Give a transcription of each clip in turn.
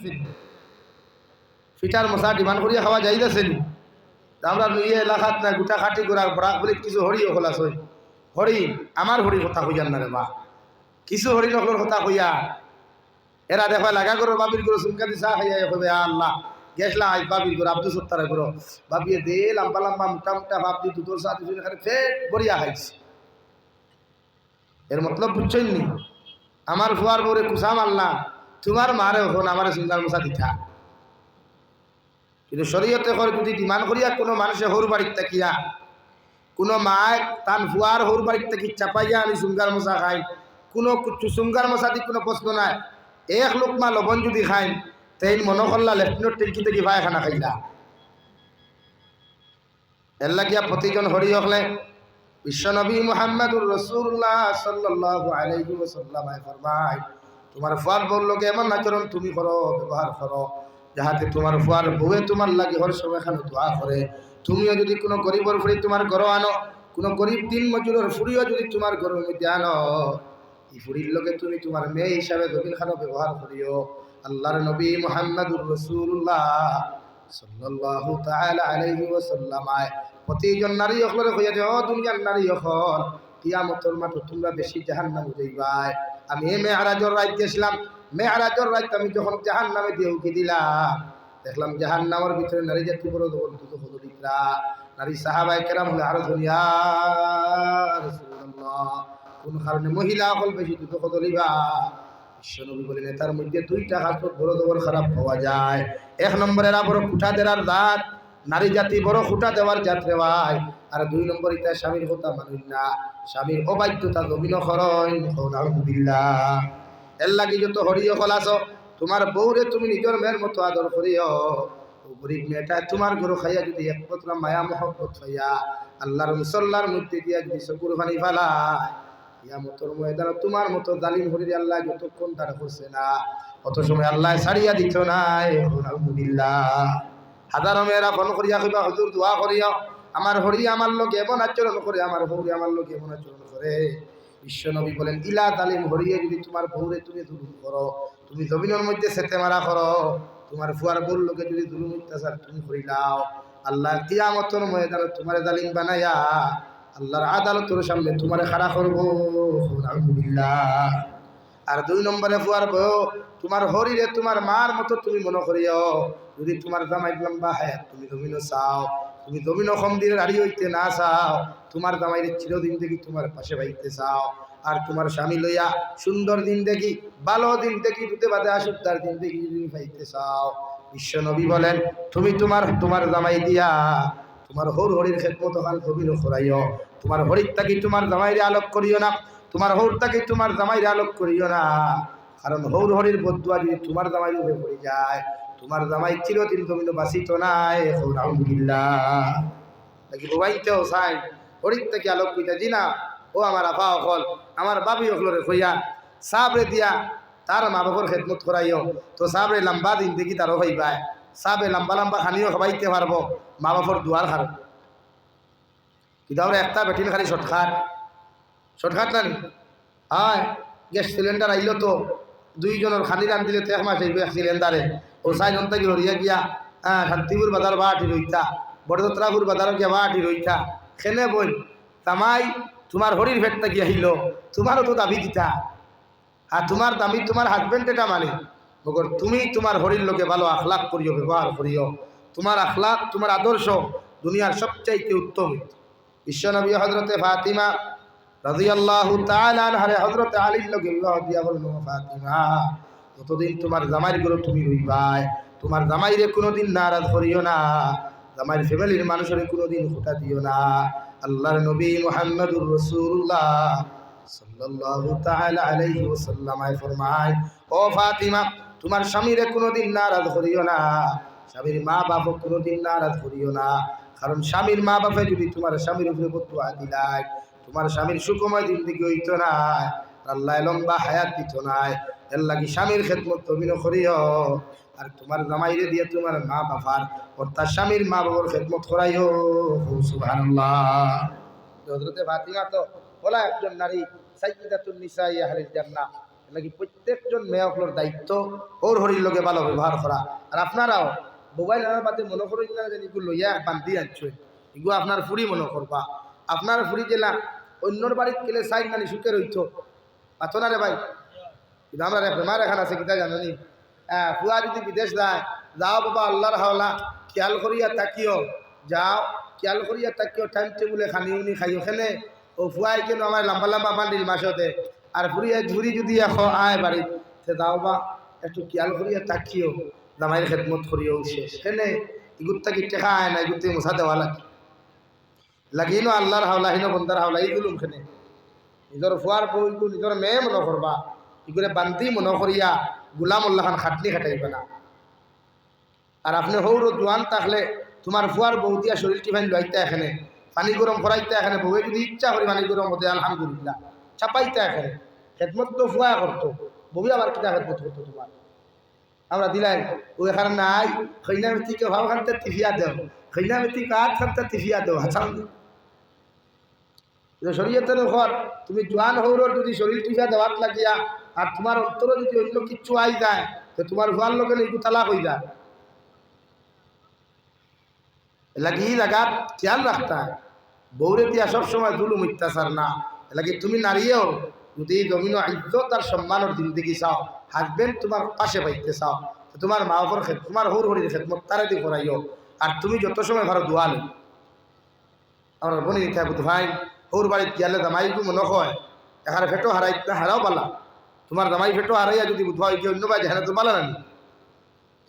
দেখছি ফিটার মশা ডিমান্ড করিয়া খাওয়া যাইতেছে নি আমরা ইয়ে এলাকাত না গোটা খাটি করা বরাক বলি কিছু হরিও খোলাস হই হরি আমার হরি কথা কইয়ার না রে বা কিছু হরি নকলের কথা কইয়া এরা দেখা লাগা করো বাবির করো সুনকা দিশা খাইয়া কবে আল্লাহ গেছলাম আজ বাবির করো আব্দুল সত্তার করো বাবিয়ে দে লম্বা লম্বা মোটা মোটা বাবদি দুধর সাথে এখানে ফেট বড়িয়া খাইছে এর মতলব বুঝছেন নি আমার ফুয়ার বউরে কুসা মারলাম তোমার মারে ওখানে আমার সুন্দর মশা দিতা কিন্তু শরীয়তে করে যদি ডিমান্ড করিয়া কোনো মানুষের হৌর বাড়ির তাকিয়া কোনো মায় তান ফুয়ার হৌর বাড়ির তাকি চাপাইয়া আমি সুঙ্গার মশা খাই কোনো সুঙ্গার মশা দি কোনো প্রশ্ন নাই এক লোকমা লবণ যদি খাই তাই মনে করলা লেফটিনোর টেঙ্কি থেকে ভাই খানা খাইলা এর লাগিয়া প্রতিজন হরি হলে বিশ্বনবী মুহাম্মদুর রাসূলুল্লাহ সাল্লাল্লাহু আলাইহি ওয়াসাল্লাম ফরমায় তোমার ফুয়ার বউর লোকে এমন আচরণ তুমি করো ব্যবহার করো যাহাতে তোমার ফুয়ার বউয়ে তোমার লাগে হর সময় খানো দোয়া করে তুমিও যদি কোনো গরিবর ফুড়ি তোমার ঘরও আনো কোনো গরিব দিন মজুরের ফুড়িও যদি তোমার ঘরের মধ্যে আনো এই ফুড়ির লোকে তুমি তোমার মেয়ে হিসাবে জমিন খানো ব্যবহার করিও আল্লাহর নবী মুহাম্মদুর রাসূলুল্লাহ সাল্লাল্লাহু তাআলা আলাইহি ওয়াসাল্লাম প্রতিজন নারী হকলে কইয়া যে ও দুনিয়ার নারী হকল কিয়ামতের মাঠে তোমরা বেশি জাহান্নামে যাইবাই আমি মেরাজের রাত গেছিলাম মেরাজের রাত আমি যখন জাহান্নামে দিয়ে উকি দিলাম দেখলাম জাহান্নামের ভিতরে নারী জাতি বড় দুঃখ হলো দিকরা নারী সাহাবায়ে কেরাম হলে আরো দুনিয়া রাসূলুল্লাহ কোন কারণে মহিলা হল বেশি দুঃখ হলো লিবা বিশ্বনবী বলেন তার মধ্যে দুইটা হাসপাত বড় দবর খারাপ পাওয়া যায় এক নম্বরে এরা বড় কুঠা দেওয়ার দাঁত নারী জাতি বড় খুঁটা দেওয়ার যাত্রে ভাই আর দুই নম্বর ইটা স্বামীর কথা মানুষ না স্বামীর অবাধ্যতা জমিন খরচ এর লাগি যত হরিও খলাস তোমার বউরে তুমি নিজের মেয়ের মতো আদর করিও গরিব মেয়েটা তোমার গরু খাইয়া যদি একমাত্র মায়া মহব্বত হইয়া আল্লাহর মুসল্লার মধ্যে দিয়া যদি চকুর পানি ফালায় কিয়ামতের ময়দানে তোমার মতো জালিম হরি আল্লাহ যতক্ষণ তারা করছে না অত সময় আল্লাহ ছাড়িয়া দিত না আলহামদুলিল্লাহ হাজারো মেয়েরা ফোন করিয়া কইবা হুজুর দোয়া করিয়া আমার হরি আমার লোক এমন আচরণ করে আমার হরি আমার লোক এমন আচরণ করে বিশ্বনবী বলেন ইলা তালিম হরিয়ে যদি তোমার বউরে তুমি জুলুম করো তুমি জমিনের মধ্যে সেতে মারা করো তোমার ফুয়ার বউর লোকে যদি জুলুম অত্যাচার তুমি করিলাও আল্লাহ কিয়ামতের ময়দানে তোমার জালিম বানাইয়া আল্লাহর আদালতের সামনে তোমার খাড়া করবো আলহামদুলিল্লাহ আর দুই নম্বরে ফুয়ার বউ তোমার হরিরে তোমার মার মতো তুমি মনে করিও যদি তোমার জামাই লম্বা হায়াত তুমি জমিনও চাও তুমি জমিনও কম দিনের হারিয়ে হইতে না চাও তোমার জামাইরে চিরদিন দেখি তোমার পাশে পাইতে চাও আর তোমার স্বামী লইয়া সুন্দর দিন দেখি ভালো দিন দেখি দুতে বাদে আসুকদার দিন দেখি যদি পাইতে চাও বিশ্বনবী বলেন তুমি তোমার জামাই দিয়া তোমার হরির খেদমত হাল জমিনও করাইও তোমার হরির তাকে তোমার জামাইরে আলোক করিও না তোমার হৌর তাকে তোমার জামাইরে আলোক করিও না কারণ হৌর হরির বদুয়া যদি তোমার জামাইর উপরে পড়ে যায় তোমার জামাই চিরদিন জমিন বাঁচিত নাই আলহামদুলিল্লাহ নাকি বোবাইতেও চাই হরির থেকে আলোক কইতা জি না ও আমার আফা অকল আমার বাবি অকলরে কইয়া সাবরে দিয়া তার মা বাবার খেদমত করাইও তো সাবরে লম্বা দিন দেখি তারও হইবায় সাবে লম্বা লম্বা খানিও খাবাইতে পারবো মা বাবার দুয়ার খার কিন্তু আমরা একটা বেটিন খালি শর্টকাট না নি হ্যাঁ গ্যাস সিলিন্ডার আইলো তো দুইজনের খানি রান দিলে তো এক মাস আইব এক সিলিন্ডারে ও সাইজন থেকে হরিয়া গিয়া হ্যাঁ শান্তিপুর বাজার বাহাটি রইতা বড়দত্রাপুর বাজার গিয়া বাহাটি রইতা খেলে বই তামাই তোমার হরির ভেটটা গিয়া আহিল তোমারও তো দাবি দিতা আর তোমার দাবি তোমার হাজবেন্ড এটা মানে মগর তুমি তোমার হরির লোকে ভালো আখলাক করিও ব্যবহার করিও তোমার আখলাক তোমার আদর্শ দুনিয়ার সবচাইতে উত্তম বিশ্বনবী হযরতে ফাতিমা রাদিয়াল্লাহু তাআলা আনহা হযরতে আলীর লগে বিবাহ দিয়া বলল ফাতিমা যতদিন তোমার জামাইর ঘরে তুমি রইবাই তোমার জামাইরে কোনোদিন নারাজ করিও না জামাইর ফ্যামিলির মানুষের কোনোদিন খোটা দিও না আল্লাহর নবী মুহাম্মদুর রাসূলুল্লাহ সাল্লাল্লাহু তাআলা আলাইহি ওয়াসাল্লাম ফরমায় ও ফাতিমা তোমার স্বামীরে কোনোদিন নারাজ করিও না স্বামীর মা বাবা কোনোদিন নারাজ করিও না কারণ স্বামীর মা বাবা যদি তোমার স্বামীর উপরে বদুয়া দিলাই তোমার স্বামীর সুখময় জিন্দেগি হইতো না আল্লাহ লম্বা হায়াত দিত না এর লাগি স্বামীর খেদমত তুমি করিও আর তোমার জামাইরে দিয়ে তোমার মা বাবার অর্থাৎ স্বামীর মা বাবার খেদমত করাইও সুবহানাল্লাহ হযরতে ফাতিমা তো বলা একজন নারী সাইয়্যিদাতুন নিসাই আহলিল জান্নাহ নাকি প্রত্যেকজন মেয়কলোর দায়িত্ব ওর হরির লোকে ভালো ব্যবহার করা। আর আপনারাও মোবাইল আনার বাদে মনে করেন না যে এগুলো লইয়া বান্ধি আনছে, এগুলো আপনার ফুরি মনে করবা। আপনার ফুরি জেলা অন্যর বাড়িতে গেলে সাইড নানি সুখে রইত পাতো না রে ভাই। কিন্তু আমরা বেমার এখান আছে কিতা জানি, ফুয়া যদি বিদেশ যায়, যাও বাবা আল্লাহর হাওলা, খেয়াল করিয়া তাকিও, যাও খেয়াল করিয়া তাকিও, টাইম টেবুলে খানি উনি খাইও খেলে ও ফুয়াই কেন আমার লম্বা লম্বা বান্ডিল মাসতে আর ফুরিয়া ঝুরি যদি এখন আয় বাড়িত সে যাও বা একটু খেয়াল করিয়া তাকিও, জামাইয়ের খেদমত করিও শেষ খেলে ইগুত্তা কি টেকা আয় না, ইগুত্তে মশা দেওয়া লাগে লাগিনো আল্লাহর হাওলা হিনো বন্দার হাওলা এইগুলো খেলে নিজের ফুয়ার বউগুলো নিজের মেয়ে মনে করবা, এগুলো বান্দি মনে করিয়া গুলাম উল্লাহ খান খাটনি খাটাইবে না। আর আপনি হৌর জোয়ান থাকলে তোমার ফুয়ার বউ দিয়া শরীর টিফাইন লাইতে এখানে পানি গরম করাইতে এখানে বউয়ে যদি ইচ্ছা করি পানি গরম হতে আলহামদুলিল্লাহ চাপাইতে এখানে খেদমত তো ফুয়া করতো, বউই আবার কিতা খেদমত করতো তোমার। আমরা দিলাই ও এখানে নাই খৈনা মেথিকে ভাব খানতে তিফিয়া দেও, খৈনা মেথি কাঠ খানতে তিফিয়া দেও হাসান শরীয়তের ঘর। তুমি জোয়ান হৌরর যদি শরীর টিফিয়া দেওয়ার লাগিয়া আর তোমার অন্তরে যদি অন্য কিচ্ছু আই যায় তো তোমার ভুয়ার লোকে একটু তালাক হয়ে যায়। লাগি লাগাত খেয়াল রাখতা বৌরে দিয়া সবসময় জুলুম অত্যাচার না লাগে। তুমি নারীও যদি জমিন ইজ্জত আর সম্মানের জিন্দগি চাও, হাজবেন্ড তোমার পাশে পাইতে চাও, তোমার মা বাবার তোমার হৌর হরির খেদমত তারে দিয়ে করাইও। আর তুমি যত সময় ভালো দোয়া লো আমার বনি খাই বুধ ভাই হৌর বাড়িতে গেলে জামাইকু মনে হয় এখানে ফেটো হারাই হারাও পালা, তোমার জামাই ফেটো হারাইয়া যদি বুধ হয় কি অন্য বাই যেখানে তো পালা নানি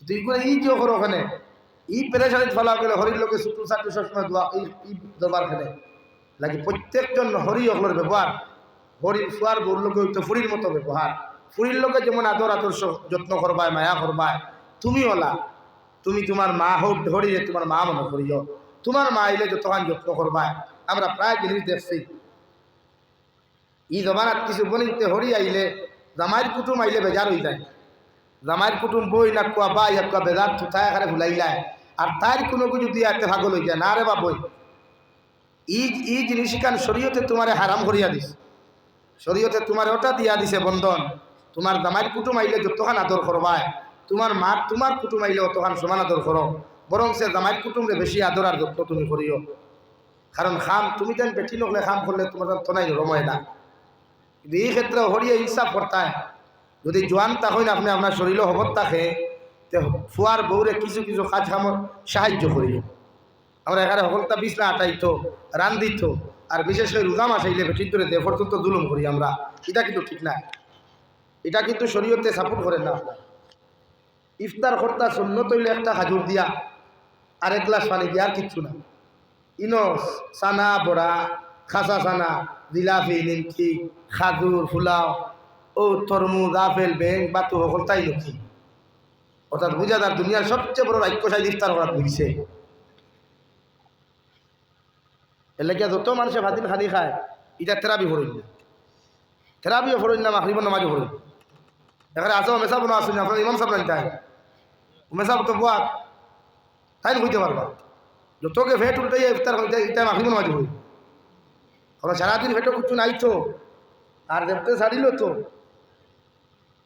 তুই করে ই যে করো ওখানে ই পেরেশানিত ফলা গেলে হরির লোকে ছুটু চাটু সবসময় দোয়া ই দরবার খেলে লাগে। প্রত্যেকজন হরি অকলের ব্যবহার হরির ফুয়ার বউর লোকে হইতো ফুরির মতো ব্যবহার। ফুরির লোকে যেমন আদর আদর্শ যত্ন করবায় মায়া করবায় তুমি ওলা, তুমি তোমার মা হরিরে তোমার মা মনে করিও, তোমার মা আইলে যতক্ষণ যত্ন করবায়। আমরা প্রায় জিনিস দেখছি ই জমানাত কিছু বনিতে হরি আইলে জামাইয়ের কুটুম আইলে বেজার হয়ে যায়, জামাইয়ের কুটুম বই না কুয়া বা কুয়া বেজার থুথায় এখানে ভুলাইলায় আর তার কোনো কিছু দিয়ে একটা ভাগল হয়ে যায় না রে বা বই। ই জিনিস কান শরীয়তে তোমারে হারাম করিয়া দিস, শরীয়তে তোমার ওটা দিয়া দিছে বন্ধন। তোমার জামাইয়ের কুটুম আইলে যতখান আদর করবায় তোমার মা তোমার কুটুম আইলে অতখান সমান আদর করো, বরং সে জামাইয়ের কুটুমরে বেশি আদর আর যত্ন তুমি করিও। কারণ খাম তুমি যেন বেটি নকলে খাম করলে তোমার তনাই রময় না। কিন্তু এই ক্ষেত্রে হরিয়ে ইনসাফ করতায় যদি জোয়ান তাক না আপনি আপনার শরীরও হবত থাকে তো ফুয়ার বউরে কিছু কিছু কাজ কামর সাহায্য করিও। আমরা এখানে সকলটা বিছনা আটাইত রান্ধিত আর বিশেষ করে রোজা মাস আইলে বেটির ধরে দে পর্যন্ত জুলুম করি আমরা, এটা কিন্তু ঠিক না, এটা কিন্তু শরীয়তে সাপোর্ট করেন না। ইফতার কর্তা সুন্নত হইলে একটা খাজুর দিয়া আর এক গ্লাস পানি দিয়া আর কিচ্ছু না। ইনো চানা বড়া খাসা চানা জিলাপি নিমকি খাজুর ফুলাও ও তরমুজ আপেল বেং বাতু সকলটাই লক্ষ্মী অর্থাৎ বুঝাদার দুনিয়ার সবচেয়ে বড় রাক্ষসাই ইফতার করা বুঝছে। এলাকা যত মানুষে ভাতিন খানি খায় এটা থেরাপি ফরইন না, থেরাপিও ফরইন না, মাখরিব নামাজও ফরইন। এখানে আসো মেসা বোনা আসুন আপনার ইমাম সাহেব তাই মেসা তো বুয়া তাই হইতে পারবা যতকে ভেট উল্টে ইফতার হইতে এটা মাখরিব নামাজ হই। আমরা সারাদিন ভেটো কিছু নাই তো আর দেখতে ছাড়িল তো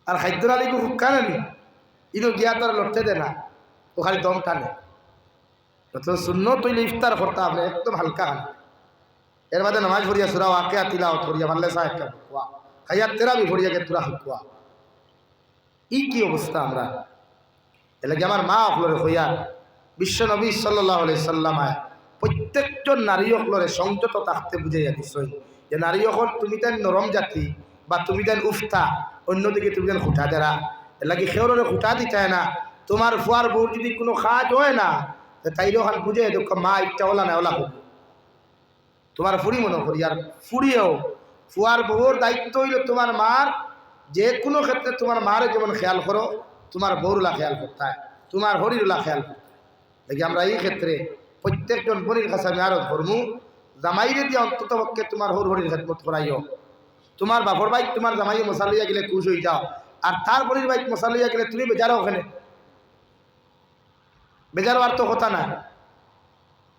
আর খাদ্য নালিকে হুক্কা নানি ইনো গিয়া তো আর লড়তে দে না, ও খালি দম টানে। যত শূন্য তৈলে ইফতার করতে আপনি একদম হালকা খান, এর মাঝে নামাজ ভরিয়া সুরাও আঁকে তিলাও ভরিয়া মানলে সাহেব হুকুয়া খাইয়া তেরাবি ভরিয়া গে তুরা হুকুয়া। ই কি অবস্থা আমরা এলাকি আমার মা অকলরে হইয়া বিশ্ব নবী সাল্লাল্লাহু আলাইহি সাল্লামায় প্রত্যেকজন নারী অকলরে সংযত থাকতে বুঝাইয়া দিছই যে নারী অকল তুমি তেন নরম জাতি বা তুমি তেন উফতা অন্যদিকে তুমি তেন খুঁটা দেরা এলাকি সেওরে খুঁটা দিতে না। তোমার ফুয়ার বউর যদি কোনো কাজ হয় না তাইলে ওখান বুঝে দেখো মা ইচ্ছা ওলা না ওলা হোক তোমার ফুরি মনে করি। আর ফুরিয়েও ফুয়ার বউর দায়িত্ব হইল তোমার মার যে কোনো ক্ষেত্রে তোমার মারে যেমন খেয়াল করো তোমার বউরুলা খেয়াল করতে হয়, তোমার হরিরুলা খেয়াল করতে হয়। দেখি আমরা এই ক্ষেত্রে প্রত্যেকজন বনির কাছে আমি আরো ধর্মু জামাইরে দিয়ে অন্তত পক্ষে তোমার হরির খেদমত করাইও। তোমার বাপর বাইক তোমার জামাই মশা লইয়া গেলে খুশ হয়ে যাও আর তার বনির বাইক মশা লইয়া গেলে তুমি বেজারো ওখানে বেজারো আর তো কথা না।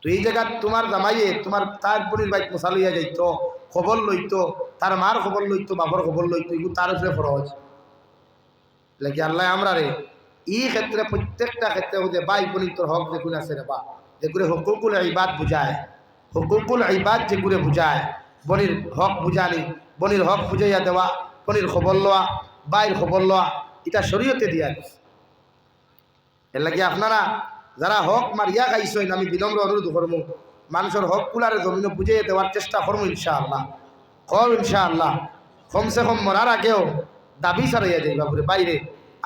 তো এই জায়গা তোমার জামাইয়ে তোমার তার বোনের বাইক মশা লইয়া যাইতো, খবর লইতো, তার মার খবর লইতো, বাবার খবর লইতো, এগুলো তার উপরে ফরজ লাগে। আল্লাহ আমরা রে এই ক্ষেত্রে প্রত্যেকটা ক্ষেত্রে যে বাই বোনির তোর হক যেগুলো আছে রে বা যেগুলো হুকুকুল ইবাদ বুঝায়, হুকুকুল ইবাদ যেগুলো বুঝায়, বনির হক বুঝানি, বনির হক বুঝাইয়া দেওয়া, বনির খবর লওয়া, বাইর খবর লওয়া, এটা শরীয়তে দিয়া দিচ্ছে। এর লাগে আপনারা যারা হক মারিয়া খাইছেন, আমি বিনম্র অনুরোধ করবো মানুষের হক কুলারে জমিনে বুঝিয়ে দেওয়ার চেষ্টা করবো ইনশাআল্লাহ। কম ইনশাআল্লাহ কমসে কম মরার আগেও দাবি ছাড়াইয়া যাই বাবুরে বাইরে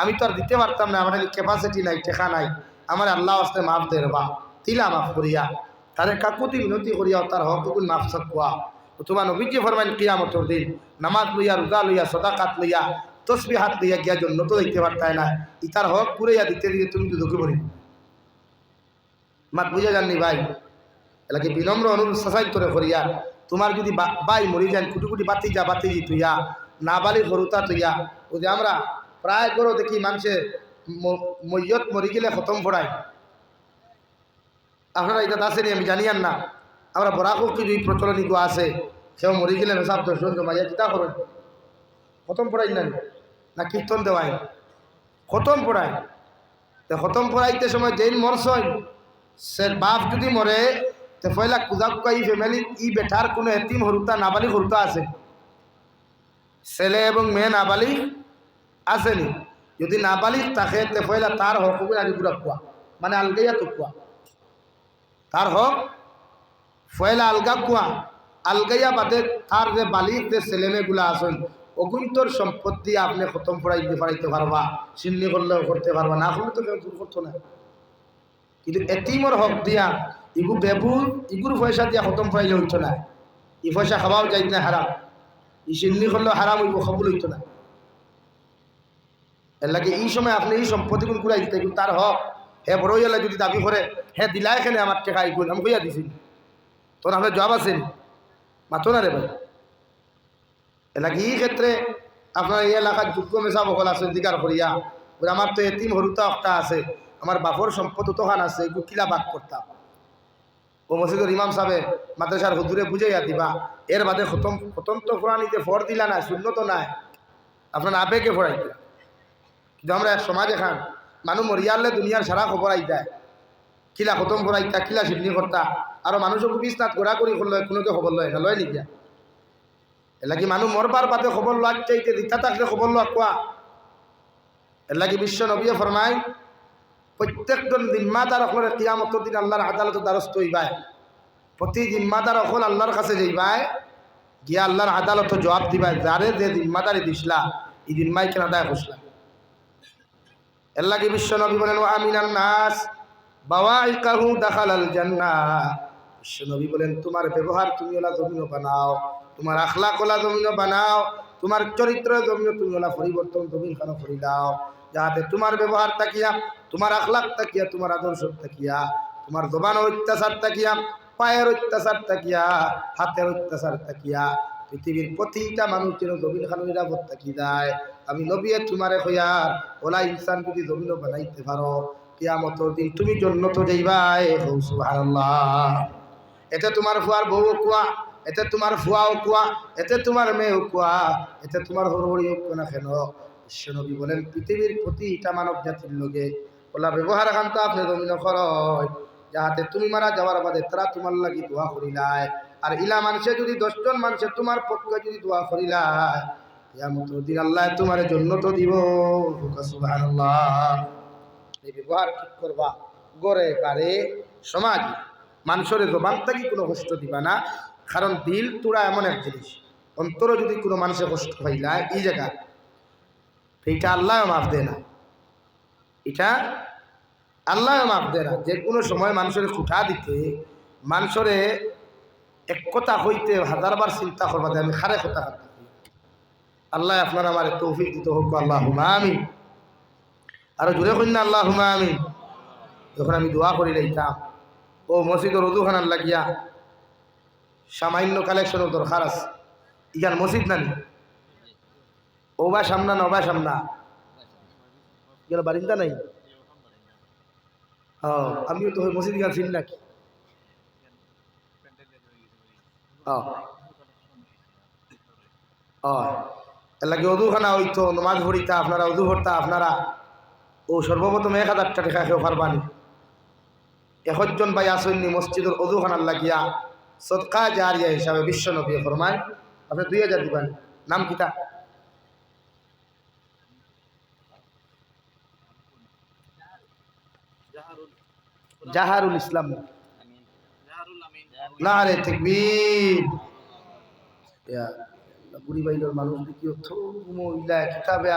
আমি তো আর দিতে পারতাম না, আমার ক্যাপাসিটি নাই, টেকা নাই, আমার আল্লাহ আসতে মাফ দে বা তিলা মাফ করিয়া তারে কাকুতি মিনতি করিয়া তার হক কুকুল মাফ সাকুয়া। তোমার নবীজি ফরমাইন কিয়ামতের দিন নামাজ লইয়া, রোজা লইয়া, সদাকাত লইয়া, তসবিহ হাত লইয়া গিয়া জন্য তো দিতে পারতায় না, ইতার হক পুরাইয়া দিতে দিতে তুমি তো দুঃখে পড়ি মাত বুঝে যাননি ভাই। এলাকে বিনম্র অনুরোধ সাসাই করে করিয়া তোমার যদি বাই মরি যান কুটি কুটি বাতি যা বাতি জি তুইয়া না বালি হরুতা তুইয়া ও যে আমরা প্রায় করো দেখি মানুষের মৈয়ত মরি গেলে খতম পড়ায়। আপনারা এটা আসেনি আমি জানিয়ান না, আমরা বরাকুর কি দুই প্রচলন ইগো আছে, সেও মরি গেলে সব দর্শন জমাইয়া চিতা করেন খতম পড়াই না কীর্তন দেওয়াই খতম পড়ায়। তো খতম পড়াইতে সময় যেই মরছই সে বাপ যদি মরে তো পয়লা কুজাক্কা এই ফ্যামিলি ই বেটার কোনো এতিম হরুতা নাবালিক হরুতা আছে, ছেলে এবং মেয়ে নাবালিক আসেনি, যদি নাবালিক থাকে তো পয়লা তার হক আগে পুরা কুয়া মানে আলগাইয়া তো কুয়া তার হক পয়লা আলগা কুয়া আলগাইয়া বাদে তার যে বালিক যে ছেলে মেয়েগুলা আসেন অগুন্তর সম্পত্তি আপনি খতম পড়াইতে পারাইতে পারবা, চিন্নি করলেও করতে পারবা, না করলে তো কেউ দূর করতো না। কিন্তু এতিমর হক দিয়া ইগু বেবুর ইগুর পয়সা দিয়া খতম পড়াইলে হইতো না, ই পয়সা খাওয়াও যাইত না হারাম, ই চিন্নি করলেও হারাম হইব, খবর হইতো না। এর লাগে এই সময় আপনি এই সম্পত্তি গুণ ঘুরাই দিতে কিন্তু তার হক হে বড় হইলে যদি দাবি করে হ্যাঁ দিলাই এখানে আমার টেকা আইগুন আমি কইয়া দিছি তোর আপনার জবাব আছেন মাতো না রে ভাই। এর লাগে এই ক্ষেত্রে আপনার এই এলাকার যোগ্য মেশা বকল আছেন দিকার করিয়া বলে আমার তো এতিম হরুতা একটা আছে, আমার বাপর সম্পদ তোখান আছে, এগুলো কিলা বাক করতাম ও মসজিদের ইমাম সাহেব মাদ্রাসার হুজুরে বুঝাইয়া দিবা, এর বাদে খতম তো কোরআনিতে ফর দিলা না, শূন্য তো নাই, আপনার আবেগে ফরাই দিলা। কিন্তু আমরা এক সমাজ এখান মানুষ মরিয়ালে দুনিয়ার সারা খবর আই যায়, কিলা খতম ফরাইতা কিলা সিদ্ধি করতা, আরো মানুষও বিস্তার ঘোরাঘুরি করলো কোনোকে খবর লয় না, লয় নিকিয়া এর লাগে মানুষ মরবার বাদে খবর লোয়ার চাইতে দিতা থাকলে খবর লোয়া কোয়া। এর লাগে বিশ্ব নবী ফরমায় প্রত্যেকজন জিম্মাদার অকলের কিয়ামতের দিন আল্লাহর আদালতের দ্বারস্থ হইবায়, প্রতি জিম্মাদার অকল আল্লাহর কাছে যাইবায় গিয়া আল্লাহর আদালত জবাব দিবায় যারে যে জিম্মাদারি দিসলা এই জিম্মাই কেন আদায় করছিলাম। এর লাগে বিশ্ব নবী বলেন ওয়া আমিনান নাস বাওয়াইকাহু দাখালাল জান্নাহ, বিশ্ব নবী বলেন তোমার ব্যবহার তুমি ওলা জমিন বানাও, তোমার আখলাক ওলা জমিন বানাও, তোমার চরিত্র জমিন তুমি ওলা পরিবর্তন জমিন খানো করি দাও, যাতে তোমার ব্যবহার তাকিয়া, তোমার আখলাক তাকিয়া, তোমার আদর্শ তাকিয়া, তোমার জবান অত্যাচার তাকিয়া, পায়ের অত্যাচার তাকিয়া, হাতের অত্যাচার তাকিয়া পৃথিবীর প্রতিটা মানুষ যেন জমিন খানো নিরাপদ তাকি যায়। আমি নবী তোমারে কইয়ার ওলা ইনসান যদি জমিন বানাইতে পারো কিয়ামতের দিন তুমি জান্নাতে যাইবাই। সুবহানাল্লাহ। এতে তোমার ফুয়ার বউ কুয়া, এতে তোমার ফুয়াও কুয়া, এতে তোমার মেয়েও কুয়া, এতে তোমার হরহরিও কুয়া না কেন বিশ্বনবী বলেন পৃথিবীর প্রতিটা মানব জাতির লোকে ওলা ব্যবহার একান্ত আপনি জমিন করয় যাহাতে তুমি মারা যাওয়ার বাদে তারা তোমার লাগি দোয়া করিলায়, আর ইলা মানুষে যদি 10 জন মানুষে তোমার পক্ষে যদি দোয়া করিলায় কিয়ামতের দিন আল্লাহ তোমার জান্নাত দিব। সুবহানাল্লাহ। এই ব্যবহার ঠিক করবা গড়ে পারে সমাজ মানুষের জবান থেকে কোনো কষ্ট দিবা না, কারণ দিল তোরা এমন এক জিনিস অন্তর যদি কোনো মানুষের কষ্ট পাইলায় এই জায়গা এটা আল্লাহ মাফ দেয় না, এটা আল্লাহ মাফ দেয় না। যে কোনো সময় মানুষের খুঁটা দিতে মানুষের এক কথা হইতে 1000বার চিন্তা করবা যে আমি খারে কথা করতে আল্লাহ আপনার আমার তৌফিক দিতে হোক আল্লাহুম্মা আমিন। আরো জোরে কই না আল্লাহুম্মা আমিন। যখন আমি দোয়া করি লাইতাম ও মসজিদের রুজুখানার লাগিয়া সামান্য কালেকশনের দরকার আছে, ইখান মসজিদ নানি ওবা সামনা না ওবা সামনা গেল বারিন্দা নাই, আমিও তো মসজিদ গান চিনি নাকি এর লাগে অজুখানা হইতো নমাজ পড়িতা আপনারা অজু ভরতা আপনারা ও সর্বপ্রথম 1000 টাকা খেয়ে পারবানি একজন ভাই আসেননি মসজিদের অজুখানার লাগিয়া সদকা জারিয়া হিসাবে বিশ্ব নবী ফরমায় আপনি 2000 দিবেন নাম কিতা জাহারুল ইসলাম না রে তাকবীর ইয়া বুড়ি বাইলের মানুষ কি মহিলা কিতাবে